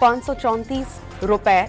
₹534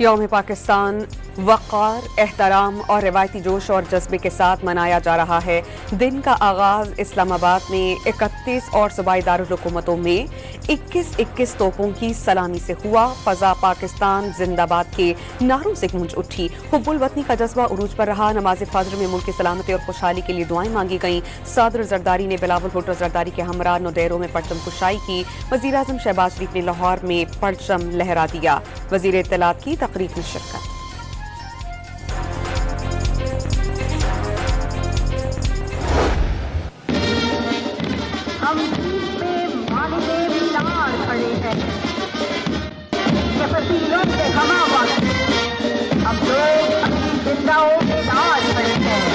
یوم پاکستان وقار، احترام اور روایتی جوش اور جذبے کے ساتھ منایا جا رہا ہے۔ دن کا آغاز اسلام آباد میں 31 اور صوبائی دارالحکومتوں میں 21 توپوں کی سلامی سے ہوا۔ فضا پاکستان زندہ باد کے نعروں سے گونج اٹھی۔ حب الوطنی کا جذبہ عروج پر رہا۔ نماز فجر میں ملک کی سلامتی اور خوشحالی کے لیے دعائیں مانگی گئیں۔ صدر زرداری نے بلاول بھٹو زرداری کے ہمراہ نوڈیرو میں پرچم کشائی کی۔ وزیر اعظم شہباز شریف نے لاہور میں پرچم لہرا دیا۔ وزیر اطلاعات کی تقریب میں شرکت۔ ہم پہ مالے مینار کھڑے ہیں، یہ فصیلوں سے کما وقت ہم لوگ اپنی زندوں کے ناز کھڑے ہیں۔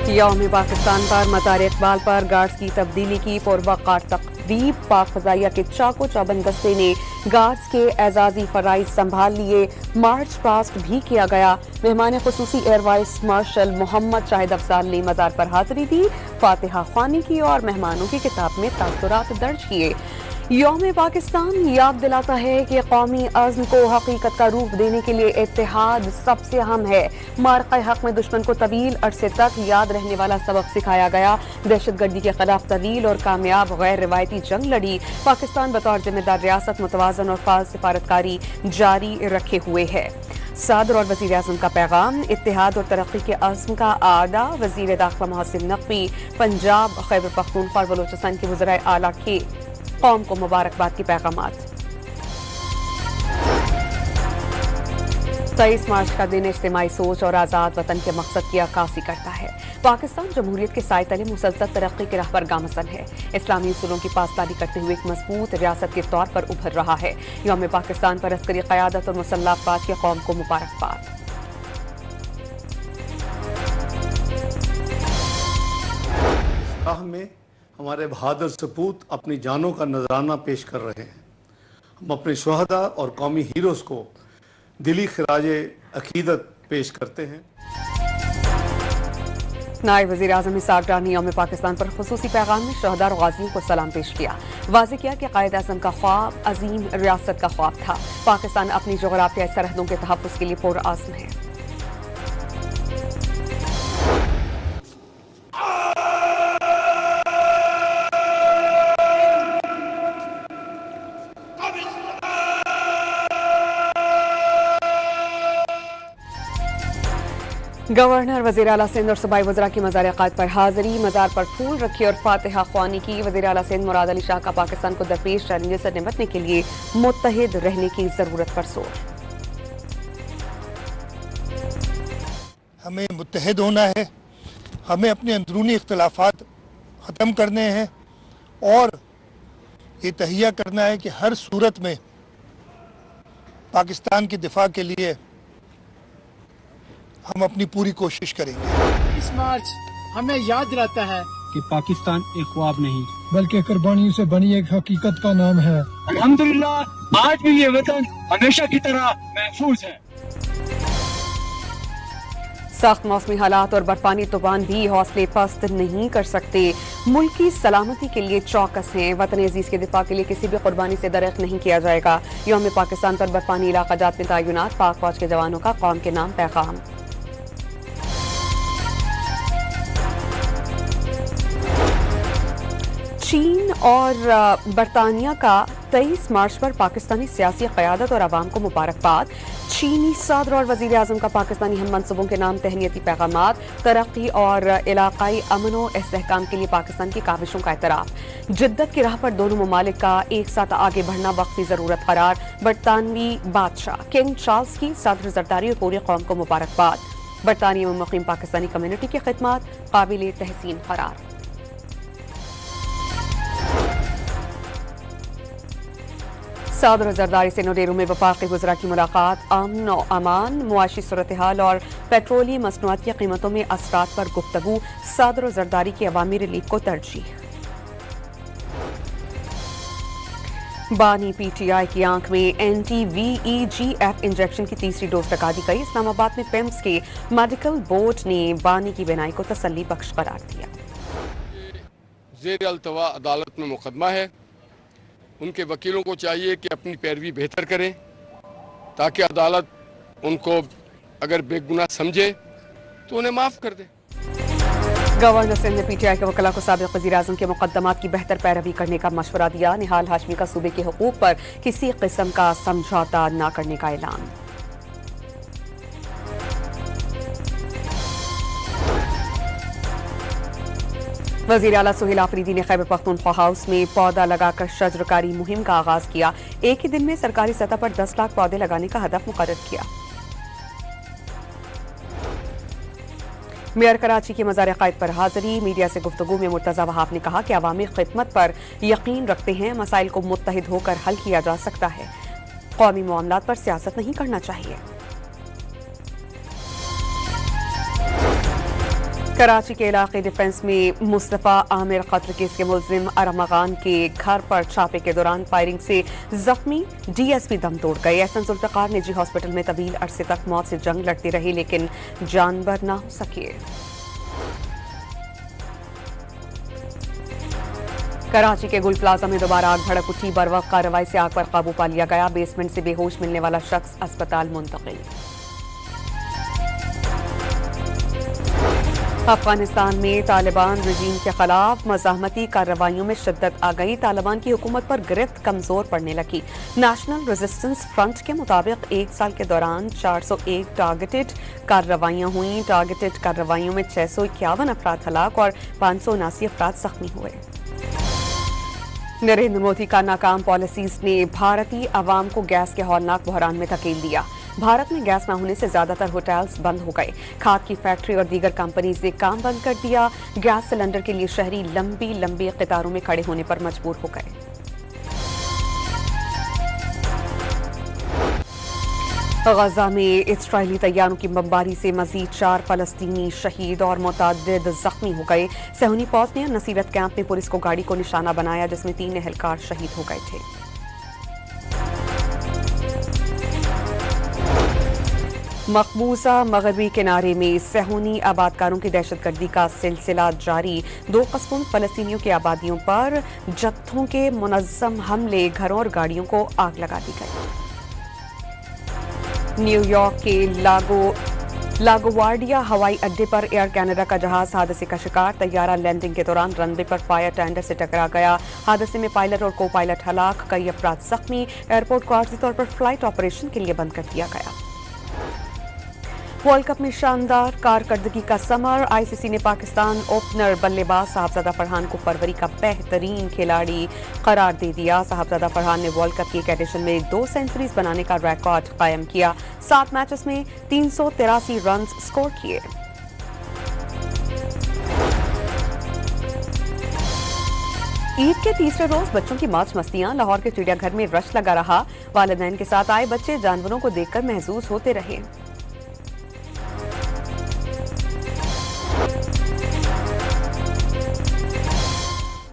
یوم پاکستان پر مزار اقبال پر گارڈز کی تبدیلی کی پروقار تقریب۔ پاک فضائیہ کے چاقو چوبند دستے نے گارڈز کے اعزازی فرائض سنبھال لیے۔ مارچ پاسٹ بھی کیا گیا۔ مہمان خصوصی ایئر وائس مارشل محمد شاہد افضال نے مزار پر حاضری دی، فاتحہ خوانی کی اور مہمانوں کی کتاب میں تاثرات درج کیے۔ یوم پاکستان یاد دلاتا ہے کہ قومی عزم کو حقیقت کا روپ دینے کے لیے اتحاد سب سے اہم ہے۔ معرکہ حق میں دشمن کو طویل عرصے تک یاد رہنے والا سبق سکھایا گیا۔ دہشت گردی کے خلاف طویل اور کامیاب غیر روایتی جنگ لڑی۔ پاکستان بطور ذمہ دار ریاست متوازن اور فعال سفارتکاری جاری رکھے ہوئے ہے۔ صدر اور وزیر اعظم کا پیغام، اتحاد اور ترقی کے عزم کا اعادہ۔ وزیر داخلہ محسن نقوی، پنجاب، خیبر پختونخوا اور بلوچستان کے وزرائے اعلیٰ کے قوم کو مبارکباد کی پیغامات۔ 23 مارچ کا دن اجتماعی سوچ اور آزاد وطن کے مقصد کی عکاسی کرتا ہے۔ پاکستان جمہوریت کے سائے تلے مسلسل ترقی کی راہ پر گامزن ہے۔ اسلامی اصولوں کی پاسداری کرتے ہوئے ایک مضبوط ریاست کے طور پر ابھر رہا ہے۔ یوم پاکستان پر عسکری قیادت اور مسلح افواج کی قوم کو مبارکباد۔ میں ہمارے بہادر سپوت اپنی جانوں کا نذرانہ پیش کر رہے ہیں۔ ہم اپنے شہداء اور قومی ہیروز کو دلی خراج عقیدت پیش کرتے ہیں۔ نائب وزیر اعظم اسحاق ڈار نے یوم پاکستان پر خصوصی پیغام میں شہداء اور غازیوں کو سلام پیش کیا۔ واضح کیا کہ قائد اعظم کا خواب عظیم ریاست کا خواب تھا۔ پاکستان اپنی جغرافیائی سرحدوں کے تحفظ کے لیے پرعزم ہے۔ گورنر، وزیر اعلیٰ سندھ اور صوبائی وزراء کی مزار عقائد پر حاضری۔ مزار پر پھول رکھے اور فاتحہ خوانی کی۔ وزیر اعلیٰ سندھ مراد علی شاہ کا پاکستان کو درپیش چیلنجز سے نمٹنے کے لیے متحد رہنے کی ضرورت پر زور۔ ہمیں متحد ہونا ہے، ہمیں اپنے اندرونی اختلافات ختم کرنے ہیں اور یہ تہیہ کرنا ہے کہ ہر صورت میں پاکستان کے دفاع کے لیے ہم اپنی پوری کوشش کریں گے۔ اس مارچ ہمیں یاد دلاتا ہے کہ پاکستان ایک خواب نہیں بلکہ قربانیوں سے بنی ایک حقیقت کا نام ہے۔ الحمدللہ آج بھی یہ وطن ہمیشہ کی طرح محفوظ ہے۔ سخت موسمی حالات اور برفانی طوفان بھی حوصلے پست نہیں کر سکتے۔ ملک کی سلامتی کے لیے چوکس ہیں۔ وطن عزیز کے دفاع کے لیے کسی بھی قربانی سے درغ نہیں کیا جائے گا۔ یوم پاکستان پر برفانی علاقہ جات میں تعینات پاک فوج کے جوانوں کا قوم کے نام پیغام۔ چین اور برطانیہ کا 23 مارچ پر پاکستانی سیاسی قیادت اور عوام کو مبارکباد۔ چینی صدر اور وزیر اعظم کا پاکستانی ہم منصبوں کے نام تہنیتی پیغامات۔ ترقی اور علاقائی امن و استحکام کے لیے پاکستان کی کاوشوں کا اعتراف۔ جدت کی راہ پر دونوں ممالک کا ایک ساتھ آگے بڑھنا وقتی ضرورت قرار۔ برطانوی بادشاہ کنگ چارلس کی صدر زرداری اور پوری قوم کو مبارکباد۔ برطانیہ میں مقیم پاکستانی کمیونٹی کی خدمات قابل تحسین قرار۔ صدر زرداری سے نوڈیرو میں وفاقی وزراء کی ملاقات۔ امن و امان، معاشی صورتحال اور پیٹرولیم مصنوعات کی قیمتوں میں اثرات پر گفتگو۔ صدر و زرداری کی عوامی ریلیف کو ترجیح۔ بانی پی ٹی آئی کی آنکھ میں anti-VEGF انجیکشن کی تیسری ڈوز لگا دی گئی۔ اسلام آباد میں پیمز کے میڈیکل بورڈ نے بانی کی بینائی کو تسلی بخش قرار دیا۔ زیر التوا عدالت میں مقدمہ ہے. ان کے وکیلوں کو چاہیے کہ اپنی پیروی بہتر کریں تاکہ عدالت ان کو اگر بے گناہ سمجھے تو انہیں معاف کر دے. گورنر سندھ نے پی ٹی آئی کے وکلاء کو سابق وزیر اعظم کے مقدمات کی بہتر پیروی کرنے کا مشورہ دیا. نہال ہاشمی کا صوبے کے حقوق پر کسی قسم کا سمجھوتا نہ کرنے کا اعلان. وزیر اعلیٰ سہیل آفریدی نے خیبر پختونخوا ہاؤس میں پودا لگا کر شجرکاری مہم کا آغاز کیا. ایک ہی دن میں سرکاری سطح پر 10 لاکھ پودے لگانے کا ہدف مقرر کیا. میئر کراچی کی مزار قائد پر حاضری. میڈیا سے گفتگو میں مرتضی وہاب نے کہا کہ عوامی خدمت پر یقین رکھتے ہیں. مسائل کو متحد ہو کر حل کیا جا سکتا ہے. قومی معاملات پر سیاست نہیں کرنا چاہیے. کراچی کے علاقے ڈیفنس میں مصطفیٰ عامر قتل کیس کے ملزم ارمغان کے گھر پر چھاپے کے دوران فائرنگ سے زخمی ڈی ایس پی دم توڑ گئے. احسن ذوالفقار نجی ہاسپٹل میں طویل عرصے تک موت سے جنگ لڑتے رہے لیکن جان بر نہ ہو سکے. کراچی کے گل پلازا میں دوبارہ آگ بھڑک اٹھی. بروقت کارروائی سے آگ پر قابو پا لیا گیا. بیسمنٹ سے بے ہوش ملنے والا شخص اسپتال منتقل. افغانستان میں طالبان رجیم کے خلاف مزاحمتی کارروائیوں میں شدت آ گئی. طالبان کی حکومت پر گرفت کمزور پڑنے لگی. نیشنل ریزسٹنس فرنٹ کے مطابق ایک سال کے دوران 401 ٹارگیٹڈ کارروائیاں ہوئیں. ٹارگیٹڈ کارروائیوں میں 651 افراد ہلاک اور 579 افراد زخمی ہوئے. نریندر مودی کا ناکام پالیسیز نے بھارتی عوام کو گیس کے ہولناک بحران میں دھکیل دیا. بھارت میں گیس نہ ہونے سے زیادہ تر ہوٹلز بند ہو گئے. کھاد کی فیکٹری اور دیگر کمپنیز نے کام بند کر دیا. گیس سلنڈر کے لیے شہری لمبی لمبی قطاروں میں کھڑے ہونے پر مجبور ہو گئے. غزہ میں اسرائیلی طیاروں کی بمباری سے مزید 4 فلسطینی شہید اور متعدد زخمی ہو گئے. صہیونی فوج نے نصیرت کیمپ میں پولیس کو گاڑی کو نشانہ بنایا جس میں 3 اہلکار شہید ہو گئے تھے. مقبوضہ مغربی کنارے میں صہیونی آبادکاروں کی دہشت گردی کا سلسلہ جاری. 2 قصبوں فلسطینیوں کی آبادیوں پر جتھوں کے منظم حملے, گھروں اور گاڑیوں کو آگ لگا دی گئی. نیو یارک کے لاگوارڈیا ہوائی اڈے پر ایئر کینیڈا کا جہاز حادثے کا شکار. طیارہ لینڈنگ کے دوران رن وے پر فائر ٹینڈر سے ٹکرا گیا. حادثے میں پائلٹ اور کو پائلٹ ہلاک, کئی افراد زخمی. ایئرپورٹ کو عارضی طور پر فلائٹ آپریشن کے لیے بند کر دیا گیا. ورلڈ کپ میں شاندار کارکردگی کا ثمر. آئی سی سی نے پاکستان اوپنر بلے باز صاحبزادہ فرحان کو فروری کا بہترین کھلاڑی قرار دے دیا. صاحبزادہ فرحان نے ورلڈ کپ کی ایک ایڈیشن میں 2 سینچریز بنانے کا ریکارڈ قائم کیا. 7 میچز میں 383 رنز سکور کیے. عید کے تیسرے روز بچوں کی موج مستیاں. لاہور کے چڑیا گھر میں رش لگا رہا. والدین کے ساتھ آئے بچے جانوروں کو دیکھ کر محظوظ ہوتے رہے.